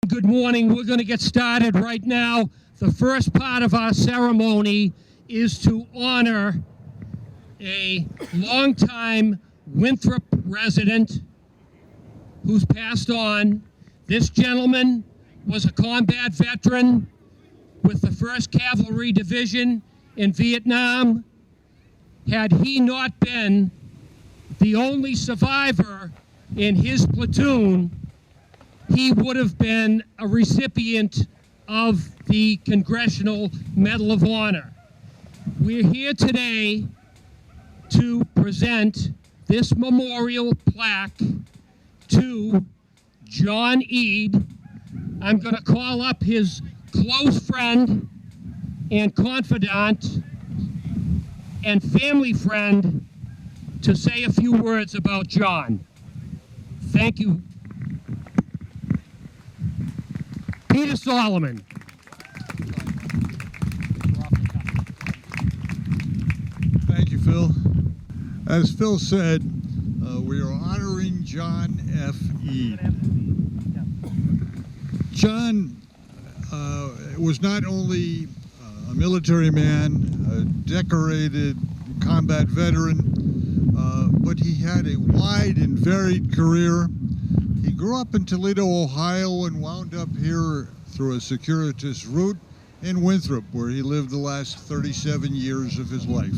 Good morning. We're going to get started right now. The first part of our ceremony is to honor a longtime Winthrop resident who's passed on. This gentleman was a combat veteran with the 1st Cavalry Division in Vietnam. Had he not been the only survivor in his platoon, he would have been a recipient of the Congressional Medal of Honor. We're here today to present this memorial plaque to John Eade. I'm going to call up his close friend and confidant and family friend to say a few words about John. Thank you. Peter Solomon. Thank you, Phil. As Phil said, we are honoring John F. Eade. John was not only a military man, a decorated combat veteran, but he had a wide and varied career. He grew up in Toledo, Ohio, and wound up here through a circuitous route in Winthrop, where he lived the last 37 years of his life.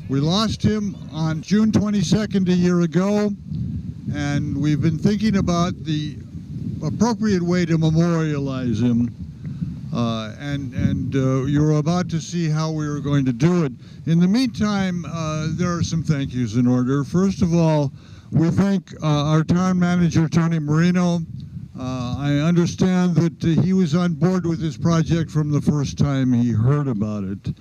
We lost him on June 22nd a year ago, and we've been thinking about the appropriate way to memorialize him, and you're about to see how we are going to do it. In the meantime, there are some thank yous in order. First of all, we thank our town manager, Tony Marino. I understand that he was on board with this project from the first time he heard about it.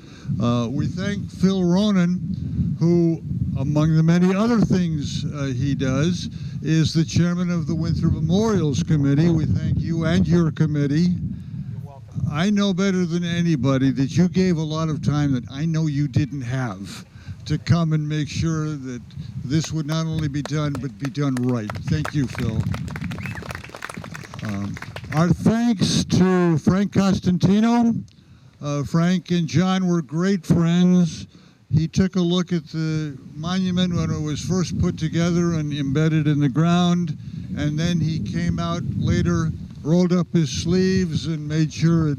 We thank Phil Ronan, who, among the many other things he does, is the chairman of the Winthrop Memorials Committee. We thank you and your committee. You're welcome. I know better than anybody that you gave a lot of time that I know you didn't have to come and make sure that this would not only be done, but be done right. Thank you, Phil. Our thanks to Frank Costantino. Frank and John were great friends. He took a look at the monument when it was first put together and embedded in the ground, and then he came out later, rolled up his sleeves, and made sure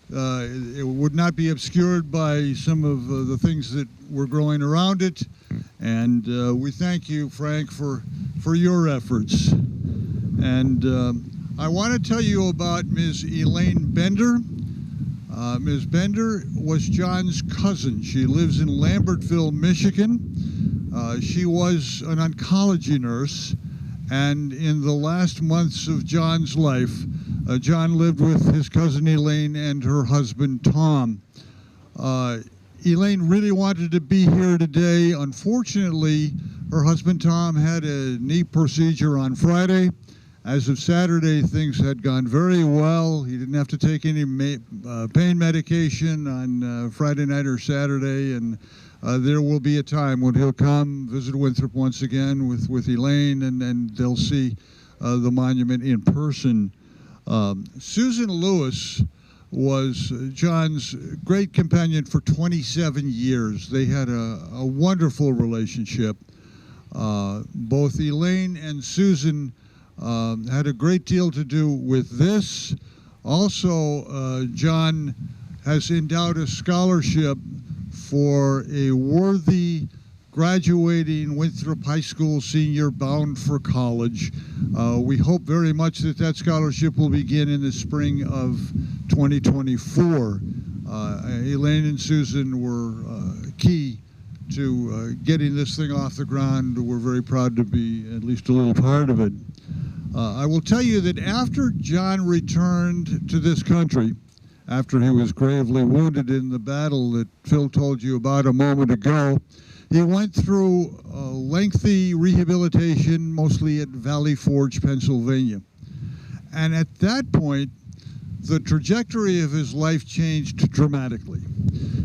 it would not be obscured by some of the things that were growing around it. And we thank you, Frank, for your efforts. And I want to tell you about Ms. Elaine Bender. Ms. Bender was John's cousin. She lives in Lambertville, Michigan. She was an oncology nurse, and in the last months of John's life, John lived with his cousin Elaine and her husband Tom. Elaine really wanted to be here today. Unfortunately, her husband Tom had a knee procedure on Friday. As of Saturday, things had gone very well. He didn't have to take any pain medication on Friday night or Saturday, and there will be a time when he'll come visit Winthrop once again with Elaine, and they'll see the monument in person. Susan Lewis was John's great companion for 27 years. They had a wonderful relationship. Both Elaine and Susan had a great deal to do with this. Also, John has endowed a scholarship for a worthy graduating Winthrop High School senior bound for college. We hope very much that that scholarship will begin in the spring of 2024. Elaine and Susan were key to getting this thing off the ground. We're very proud to be at least a little part of it. I will tell you that after John returned to this country, after he was gravely wounded in the battle that Phil told you about a moment ago, he went through lengthy rehabilitation, mostly at Valley Forge, Pennsylvania. And at that point, the trajectory of his life changed dramatically.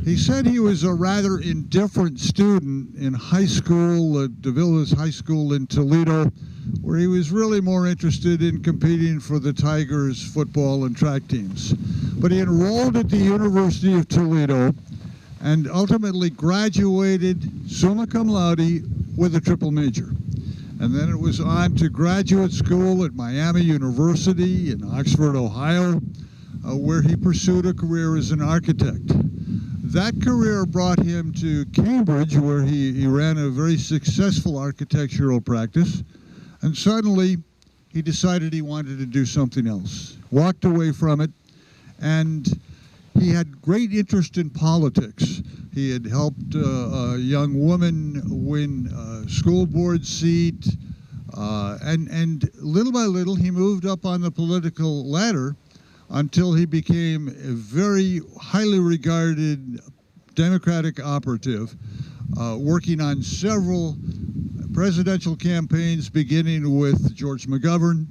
He said he was a rather indifferent student in high school at DeVillas High School in Toledo, where he was really more interested in competing for the Tigers football and track teams. But he enrolled at the University of Toledo and ultimately graduated summa cum laude with a triple major. And then it was on to graduate school at Miami University in Oxford, Ohio, where he pursued a career as an architect. That career brought him to Cambridge, where he ran a very successful architectural practice, and suddenly he decided he wanted to do something else, walked away from it, and he had great interest in politics. He had helped a young woman win a school board seat, and little by little he moved up on the political ladder until he became a very highly regarded Democratic operative, working on several presidential campaigns, beginning with George McGovern.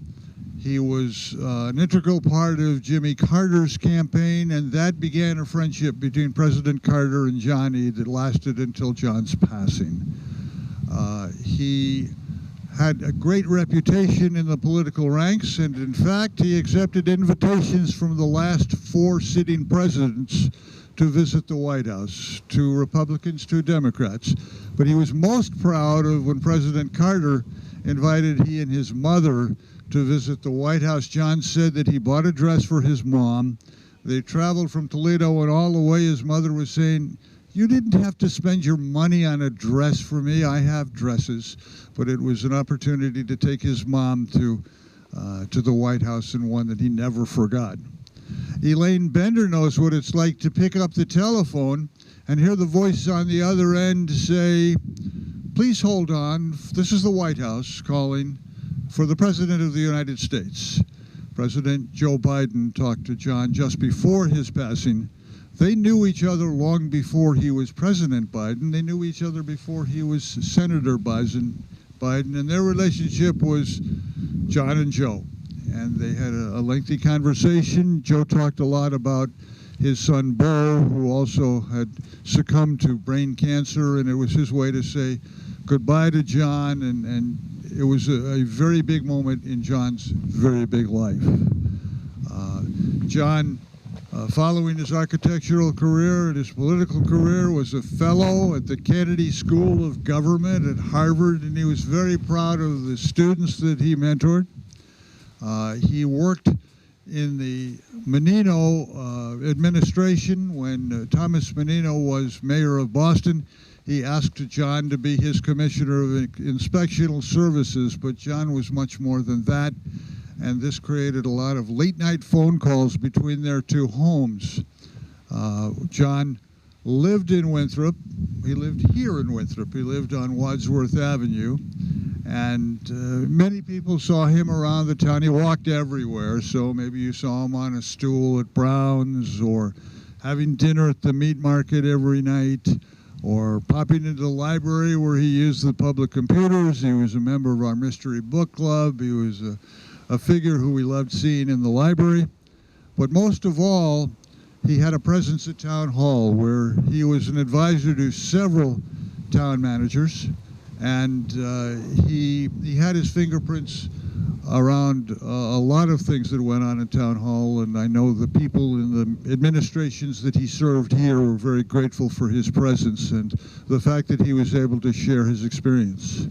He was an integral part of Jimmy Carter's campaign, and that began a friendship between President Carter and John Eade that lasted until John's passing. He had a great reputation in the political ranks, and in fact, he accepted invitations from the last 4 sitting presidents to visit the White House, to Republicans, to Democrats. But he was most proud of when President Carter invited he and his mother to visit the White House. John said that he bought a dress for his mom. They traveled from Toledo, and all the way his mother was saying, "You didn't have to spend your money on a dress for me. I have dresses." But it was an opportunity to take his mom to the White House, and one that he never forgot. Elaine Bender knows what it's like to pick up the telephone and hear the voice on the other end say, "Please hold on. This is the White House calling for the President of the United States." President Joe Biden talked to John just before his passing. They knew each other long before he was President Biden. They knew each other before he was Senator Biden, and their relationship was John and Joe. And they had a lengthy conversation. Joe talked a lot about his son Bo, who also had succumbed to brain cancer, and it was his way to say goodbye to John, and it was a very big moment in John's very big life. John, following his architectural career and his political career, was a fellow at the Kennedy School of Government at Harvard, and he was very proud of the students that he mentored. He worked in the Menino administration when Thomas Menino was mayor of Boston. He asked John to be his commissioner of inspectional services, but John was much more than that, and this created a lot of late-night phone calls between their 2 homes. John lived in Winthrop. He lived here in Winthrop. He lived on Wadsworth Avenue, and many people saw him around the town. He walked everywhere, so maybe you saw him on a stool at Brown's, or having dinner at the meat market every night, or popping into the library where he used the public computers. He was a member of our mystery book club. He was a figure who we loved seeing in the library. But most of all, he had a presence at Town Hall, where he was an advisor to several town managers, and he had his fingerprints around a lot of things that went on in Town Hall, and I know the people in the administrations that he served here were very grateful for his presence and the fact that he was able to share his experience.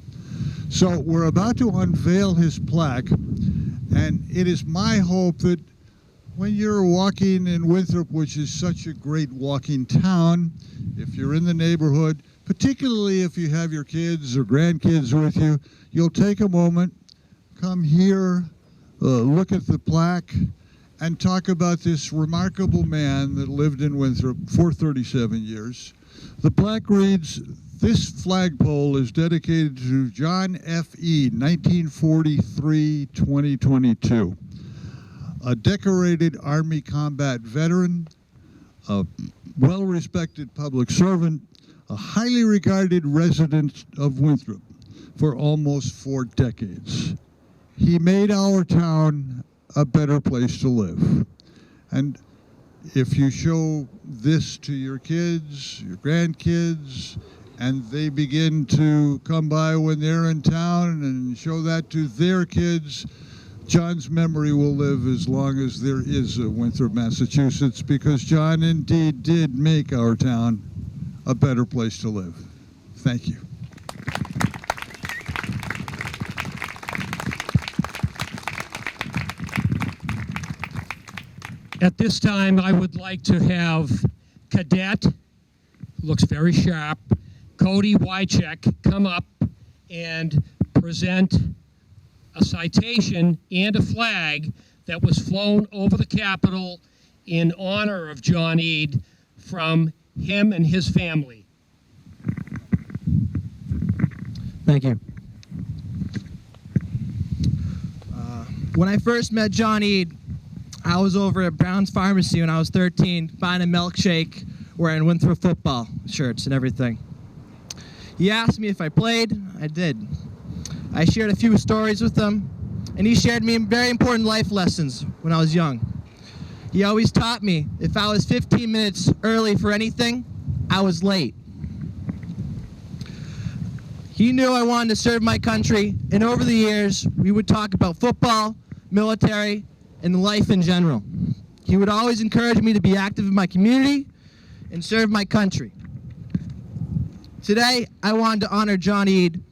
So we're about to unveil his plaque, and it is my hope that when you're walking in Winthrop, which is such a great walking town, if you're in the neighborhood, particularly if you have your kids or grandkids with you, you'll take a moment, come here, look at the plaque, and talk about this remarkable man that lived in Winthrop for 37 years. The plaque reads, "This flagpole is dedicated to John F. Eade, 1943-2022. A decorated Army combat veteran, a well-respected public servant, a highly regarded resident of Winthrop for almost 4 decades. He made our town a better place to live." And if you show this to your kids, your grandkids, and they begin to come by when they're in town and show that to their kids, John's memory will live as long as there is a Winthrop, Massachusetts, because John indeed did make our town a better place to live. Thank you. At this time, I would like to have Cadet, who looks very sharp, Cody Wycheck, come up and present a citation and a flag that was flown over the Capitol in honor of John Eade from him and his family. Thank you. When I first met John Eade, I was over at Brown's Pharmacy when I was 13, buying a milkshake, wearing Winthrop football shirts and everything. He asked me if I played. I did. I shared a few stories with him, and he shared me very important life lessons when I was young. He always taught me if I was 15 minutes early for anything, I was late. He knew I wanted to serve my country, and over the years, we would talk about football, military, and life in general. He would always encourage me to be active in my community and serve my country. Today, I wanted to honor John Eade.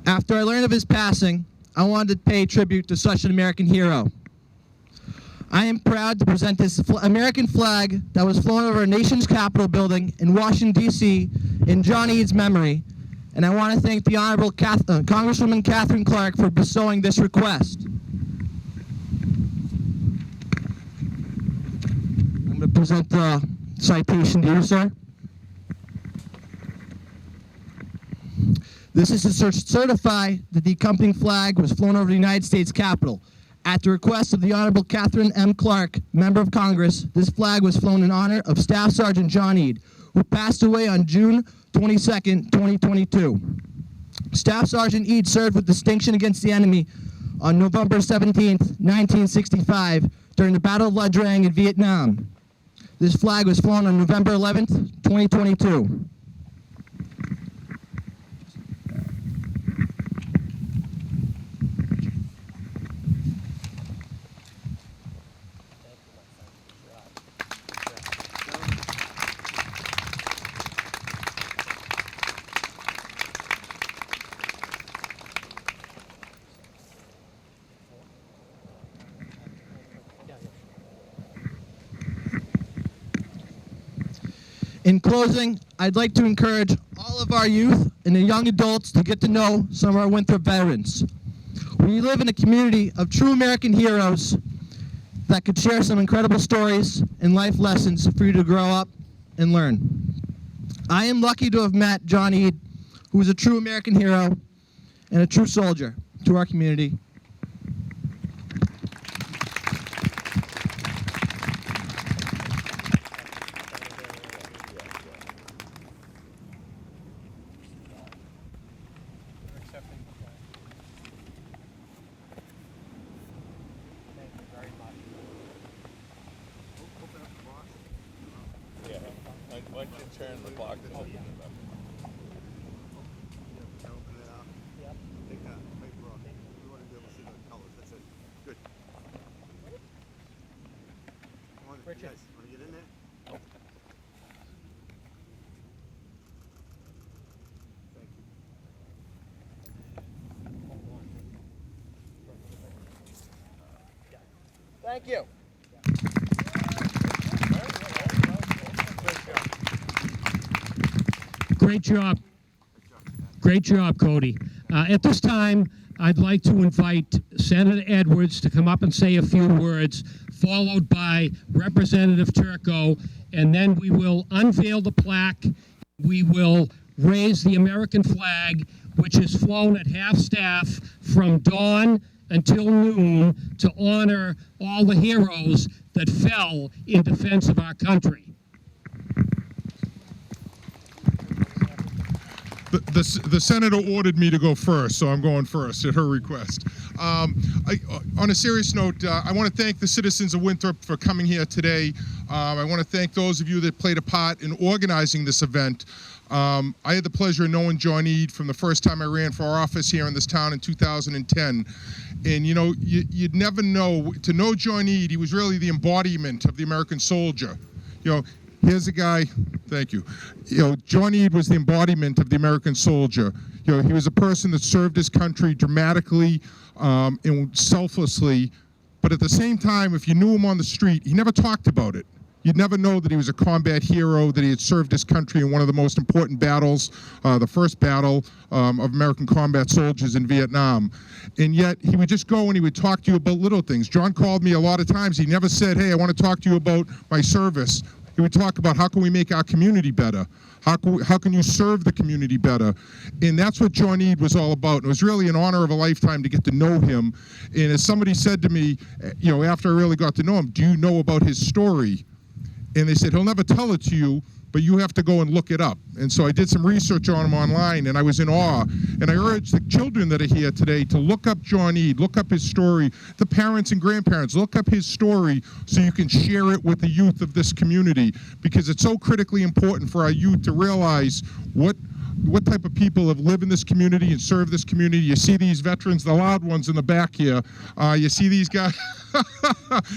After I learned of his passing, I wanted to pay tribute to such an American hero. I am proud to present this American flag that was flown over our nation's Capitol building in Washington, D.C. in John Eade's memory, and I want to thank the Honorable Congresswoman Catherine Clark for bestowing this request. I'm going to present the citation to you, sir. This is to certify that the accompanying flag was flown over the United States Capitol. At the request of the Honorable Catherine M. Clark, Member of Congress, this flag was flown in honor of Staff Sergeant John Eade, who passed away on June 22nd, 2022. Staff Sergeant Eade served with distinction against the enemy on November 17th, 1965, during the Battle of La Drang in Vietnam. This flag was flown on November 11th, 2022. In closing, I'd like to encourage all of our youth and the young adults to get to know some of our Winthrop veterans. We live in a community of true American heroes that could share some incredible stories and life lessons for you to grow up and learn. I am lucky to have met John Eade, who is a true American hero and a true soldier to our community. Why don't you turn the block and open it up? Open it up. Yep. Take that paper off. We want to be able to see the colors. That's it. Good. Richard. Guys, want to get in there? Nope. Thank Thank you. you. Great job. Great job, Cody. At this time, I'd like to invite Senator Edwards to come up and say a few words, followed by Representative Turco, and then we will unveil the plaque. We will raise the American flag, which is flown at half-staff from dawn until noon to honor all the heroes that fell in defense of our country. The senator ordered me to go first, so I'm going first at her request. On a serious note, I want to thank the citizens of Winthrop for coming here today I want to thank those of you that played a part in organizing this event. I had the pleasure of knowing John Eade from the first time I ran for office here in this town in 2010. And you know, you'd never know, to know John Eade, he was really the embodiment of the American soldier. You know, here's a guy, thank you. You know, John Eade was the embodiment of the American soldier. You know, he was a person that served his country dramatically and selflessly, but at the same time, if you knew him on the street, he never talked about it. You'd never know that he was a combat hero, that he had served his country in one of the most important battles, the first battle of American combat soldiers in Vietnam. And yet, he would just go and he would talk to you about little things. John called me a lot of times. He never said, hey, I want to talk to you about my service. He would talk about how can we make our community better? How can you serve the community better? And that's what John Eade was all about. And it was really an honor of a lifetime to get to know him. And as somebody said to me, you know, after I really got to know him, do you know about his story? And they said, he'll never tell it to you, but you have to go and look it up. And so I did some research on him online, and I was in awe. And I urge the children that are here today to look up John Eade, look up his story. The parents and grandparents, look up his story so you can share it with the youth of this community, because it's so critically important for our youth to realize what type of people have lived in this community and served this community. You see these veterans, the loud ones in the back here. You see these guys,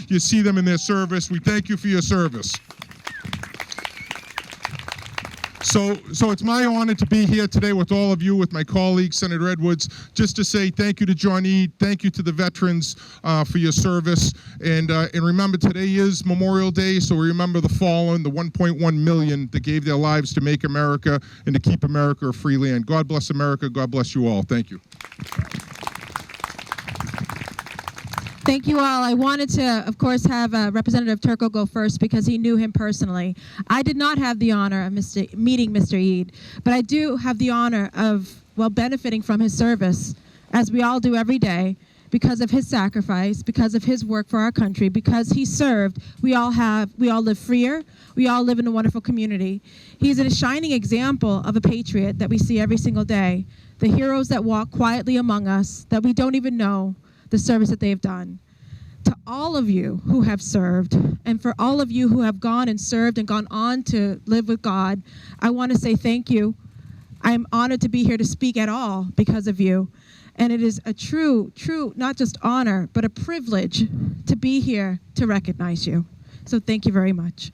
you see them in their service. We thank you for your service. So it's my honor to be here today with all of you, with my colleague, Senator Edwards, just to say thank you to John Eade, thank you to the veterans for your service, and remember, today is Memorial Day, so we remember the fallen, the 1.1 million that gave their lives to make America and to keep America a free land. God bless America. God bless you all. Thank you. Thank you all. I wanted to, of course, have Representative Turco go first because he knew him personally. I did not have the honor of meeting Mr. Eade, but I do have the honor of, well, benefiting from his service, as we all do every day, because of his sacrifice, because of his work for our country, because he served. We all live freer. We all live in a wonderful community. He's a shining example of a patriot that we see every single day. The heroes that walk quietly among us, that we don't even know the service that they've done. To all of you who have served, and for all of you who have gone and served and gone on to live with God, I want to say thank you. I'm honored to be here to speak at all because of you. And it is a true, not just honor, but a privilege to be here to recognize you. So thank you very much.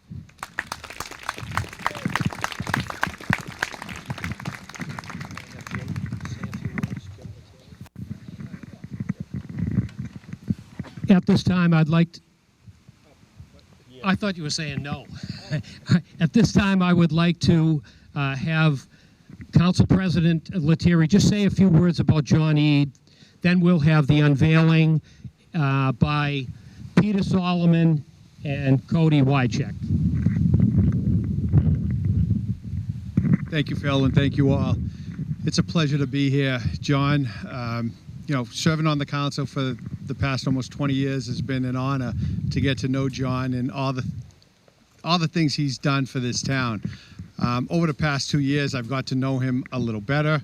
At this time, I'd like to, I thought you were saying no. At this time, I would like to have Council President Lettieri just say a few words about John Eade. Then we'll have the unveiling by Peter Solomon and Cody Wycheck. Thank you, Phil, and thank you all. It's a pleasure to be here. John, you know, serving on the council for the past almost 20 years has been an honor to get to know John and all the things he's done for this town. Over the past 2 years, I've got to know him a little better.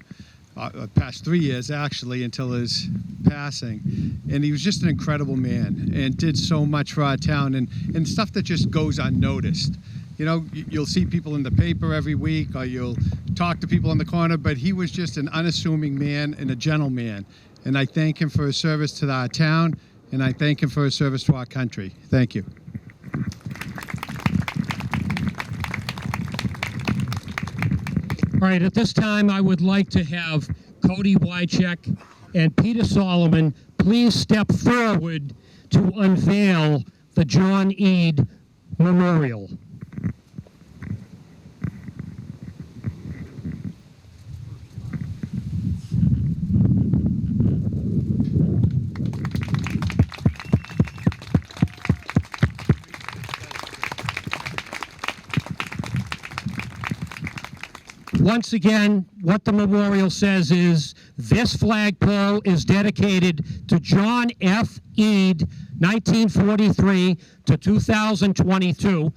Past 3 years, actually, until his passing. And he was just an incredible man and did so much for our town and stuff that just goes unnoticed. You know, you'll see people in the paper every week or you'll talk to people on the corner, but he was just an unassuming man and a gentleman. And I thank him for his service to our town, and I thank him for his service to our country. Thank you. All right, at this time, I would like to have Cody Wycheck and Peter Solomon please step forward to unveil the John Eade Memorial. Once again, what the memorial says is, this flagpole is dedicated to John F. Eade, 1943 to 2022,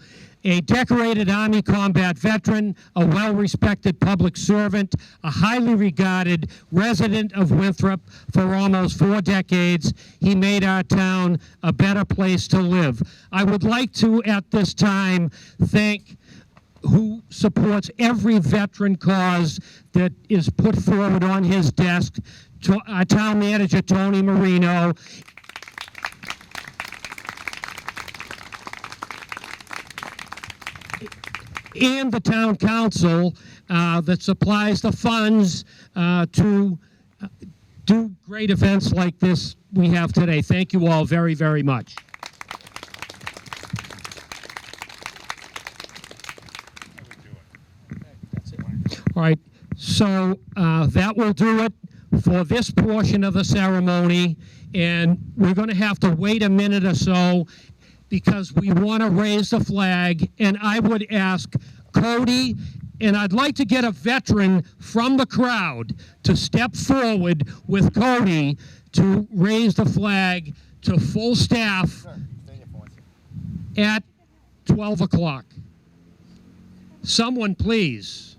a decorated Army combat veteran, a well-respected public servant, a highly regarded resident of Winthrop for almost 4 decades. He made our town a better place to live. I would like to, at this time, thank who supports every veteran cause that is put forward on his desk, to our town manager, Tony Marino, and the town council that supplies the funds to do great events like this we have today. Thank you all very, very much. All right, so that will do it for this portion of the ceremony, and we're going to have to wait a minute or so because we want to raise the flag, and I would ask Cody, and I'd like to get a veteran from the crowd to step forward with Cody to raise the flag to full staff at 12 o'clock. Someone, please.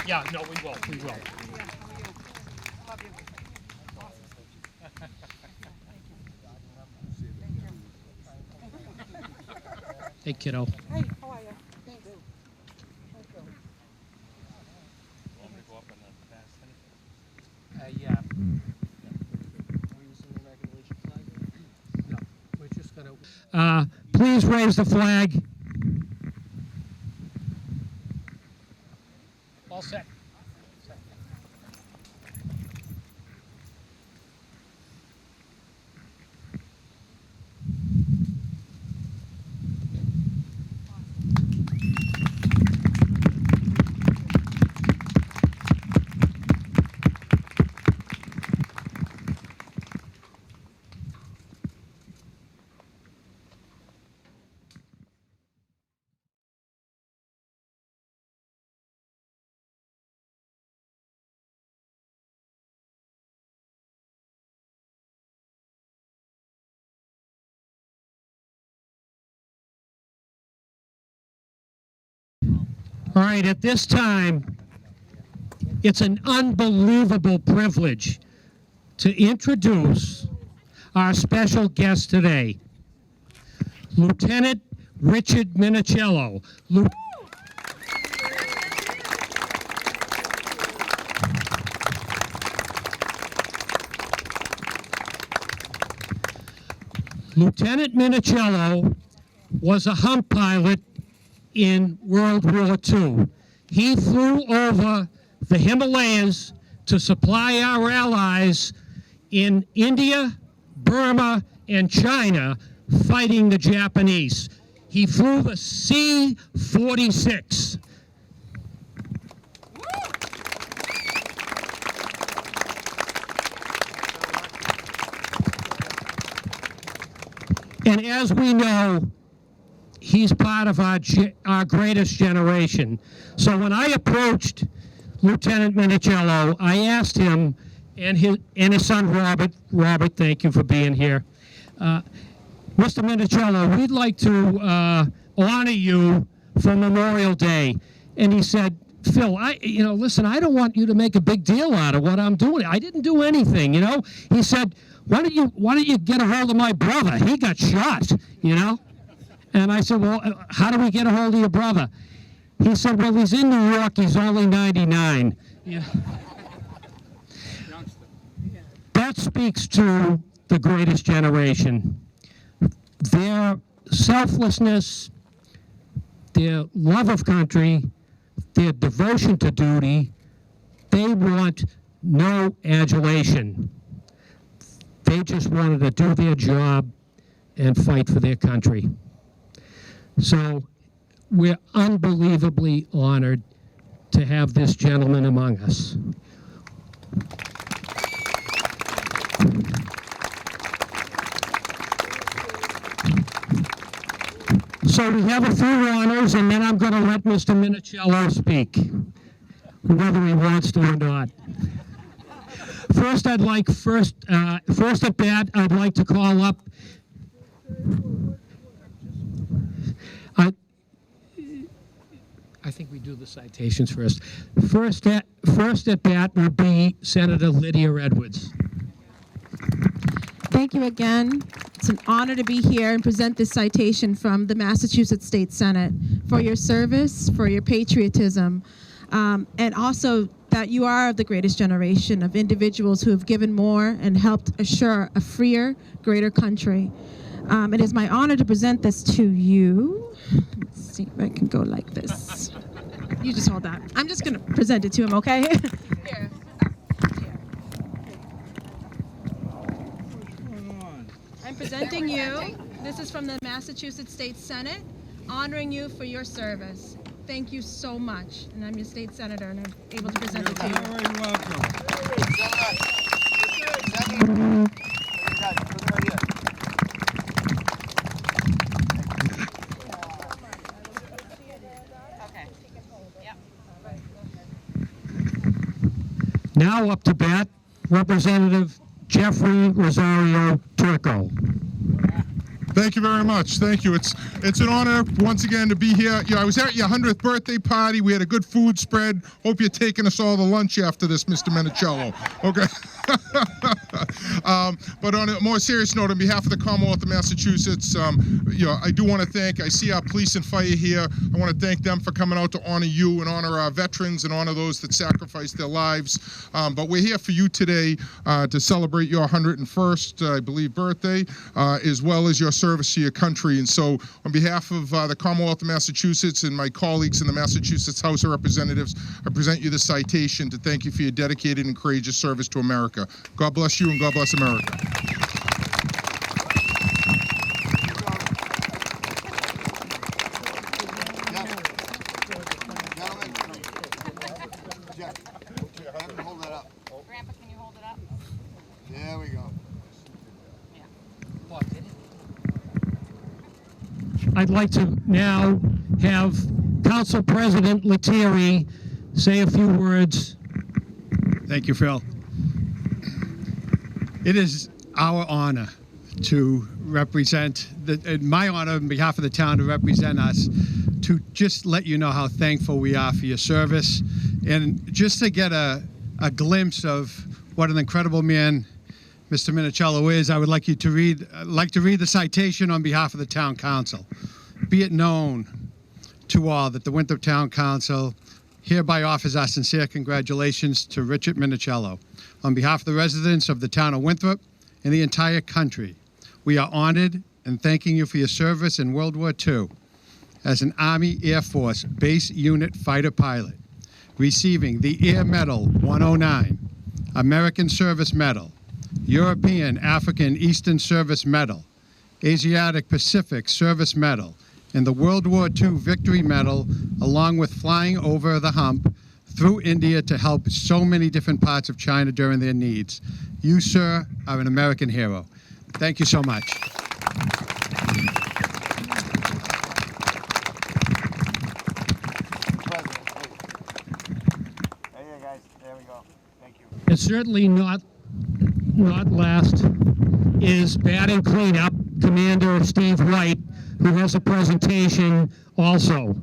Yeah, no, we will. Hey, kiddo. Hey, how are you? Thanks. Want me to go up and pass anything? Yeah. Are we using the American Legion flag? No, we're just gonna. Please raise the flag. All set. All right, at this time, it's an unbelievable privilege to introduce our special guest today, Lieutenant Richard Minichiello. Lieutenant Minichiello was a hump pilot in World War II. He flew over the Himalayas to supply our allies in India, Burma, and China fighting the Japanese. He flew the C-46. And as we know, he's part of our greatest generation. So when I approached Lieutenant Minichiello, I asked him and his son Robert, thank you for being here. Mr. Minichiello, we'd like to honor you for Memorial Day. And he said, Phil, listen, I don't want you to make a big deal out of what I'm doing. I didn't do anything, He said, why don't you get a hold of my brother? He got shot, And I said, well, how do we get a hold of your brother? He said, well, he's in New York. He's only 99. Yeah. That speaks to the greatest generation. Their selflessness, their love of country, their devotion to duty, they want no adulation. They just wanted to do their job and fight for their country. So we're unbelievably honored to have this gentleman among us. So we have a few honors, and then I'm going to let Mr. Minichiello speak, whether he wants to or not. first at bat, I'd like to call up. I think we do the citations first. First at bat will be Senator Lydia Edwards. Thank you again. It's an honor to be here and present this citation from the Massachusetts State Senate for your service, for your patriotism, and also that you are the greatest generation of individuals who have given more and helped assure a freer, greater country. It is my honor to present this to you. Let's see if I can go like this. You just hold that. I'm just going to present it to him, okay? Here. I'm presenting you. This is from the Massachusetts State Senate, honoring you for your service. Thank you so much. And I'm your state senator, and I'm able to present it to you. You're very welcome. Now up to bat, Representative Jeffrey Rosario Turco. Thank you very much. Thank you. It's an honor once again to be here. I was at your 100th birthday party. We had a good food spread. Hope you're taking us all to lunch after this, Mr. Minichiello. Okay. But on a more serious note, on behalf of the Commonwealth of Massachusetts, I do want to thank. I see our police and fire here. I want to thank them for coming out to honor you and honor our veterans and honor those that sacrificed their lives. But we're here for you today to celebrate your 101st, I believe, birthday, as well as your service to your country. And so on behalf of the Commonwealth of Massachusetts and my colleagues in the Massachusetts House of Representatives, I present you the citation to thank you for your dedicated and courageous service to America. God bless you and God bless America. Gentlemen, Jeff, have him hold that up. Grandpa, can you hold it up? There we go. I'd like to now have Council President Lettieri say a few words. Thank you, Phil. It is our honor to represent, my honor on behalf of the town to represent us, to just let you know how thankful we are for your service, and just to get a glimpse of what an incredible man Mr. Minichiello is, I would like to read the citation on behalf of the town council. Be it known to all that the Winthrop Town Council hereby offers our sincere congratulations to Richard Minichiello. On behalf of the residents of the town of Winthrop and the entire country, we are honored and thanking you for your service in World War II as an Army Air Force Base Unit Fighter Pilot, receiving the Air Medal 109, American Service Medal, European African Eastern Service Medal, Asiatic Pacific Service Medal, and the World War II Victory Medal, along with flying over the hump through India to help so many different parts of China during their needs. You, sir, are an American hero. Thank you so much. There you guys. There we go. Thank you. And certainly not last is batting cleanup Commander Steve White, who has a presentation also.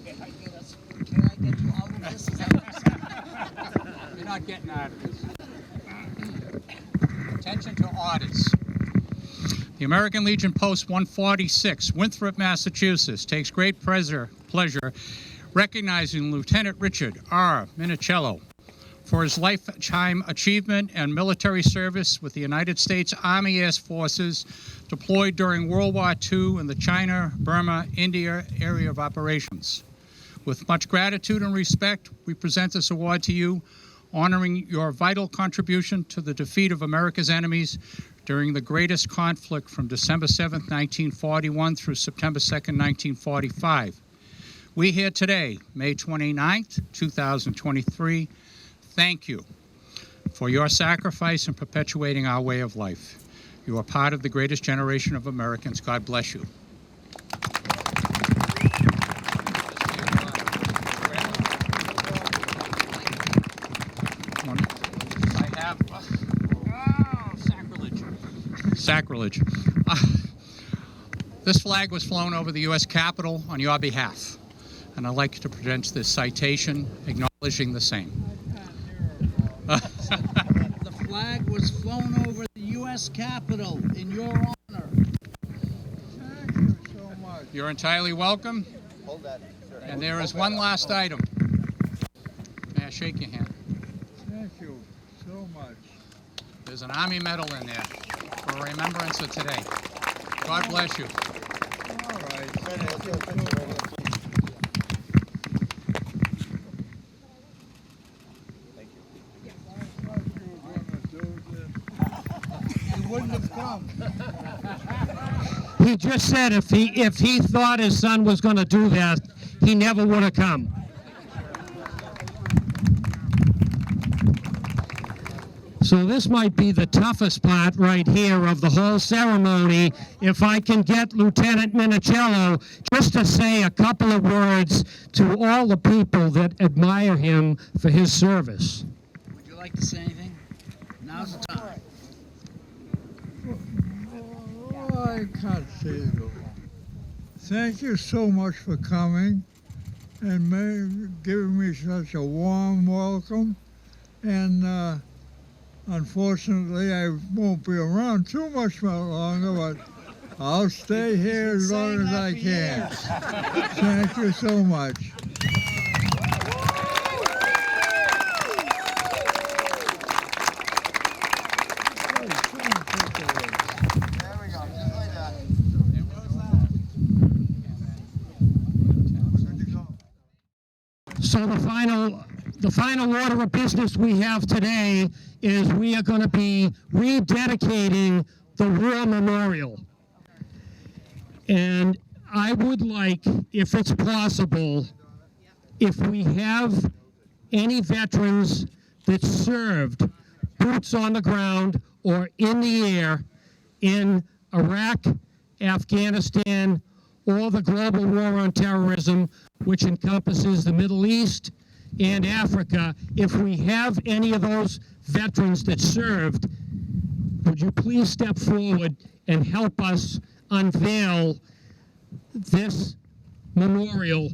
Can I get you out of this? You're not getting out of this. Attention to orders. The American Legion Post 146, Winthrop, Massachusetts, takes great pleasure recognizing Lieutenant Richard R. Minichiello for his lifetime achievement and military service with the United States Army Air Forces deployed during World War II in the China, Burma, India area of operations. With much gratitude and respect, we present this award to you, honoring your vital contribution to the defeat of America's enemies during the greatest conflict from December 7, 1941 through September 2, 1945. We here today, May 29th, 2023, thank you for your sacrifice in perpetuating our way of life. You are part of the greatest generation of Americans. God bless you. Sacrilege. This flag was flown over the U.S. Capitol on your behalf, and I'd like to present this citation acknowledging the same. The flag was flown over the U.S. Capitol in your honor. Thank you so much. You're entirely welcome. Hold that, sir. And there is one last item. May I shake your hand? Thank you so much. There's an Army medal in there for remembrance of today. God bless you. All right. Let's get a picture right here, please. Thank you. I thought you were gonna do this. You wouldn't have come. He just said if he thought his son was going to do that, he never would have come. So this might be the toughest part right here of the whole ceremony. If I can get Lieutenant Minichiello just to say a couple of words to all the people that admire him for his service. Would you like to say anything? Now's the time. Oh, I can't say it all. Thank you so much for coming and giving me such a warm welcome. And unfortunately, I won't be around too much longer, but I'll stay here as long as I can. Thank you so much. There we go, just like that. We're good to go. So the final order of business we have today is we are going to be rededicating the War Memorial. And I would like, if it's possible, if we have any veterans that served boots on the ground or in the air in Iraq, Afghanistan, or the global war on terrorism, which encompasses the Middle East and Africa, if we have any of those veterans that served, would you please step forward and help us unveil this memorial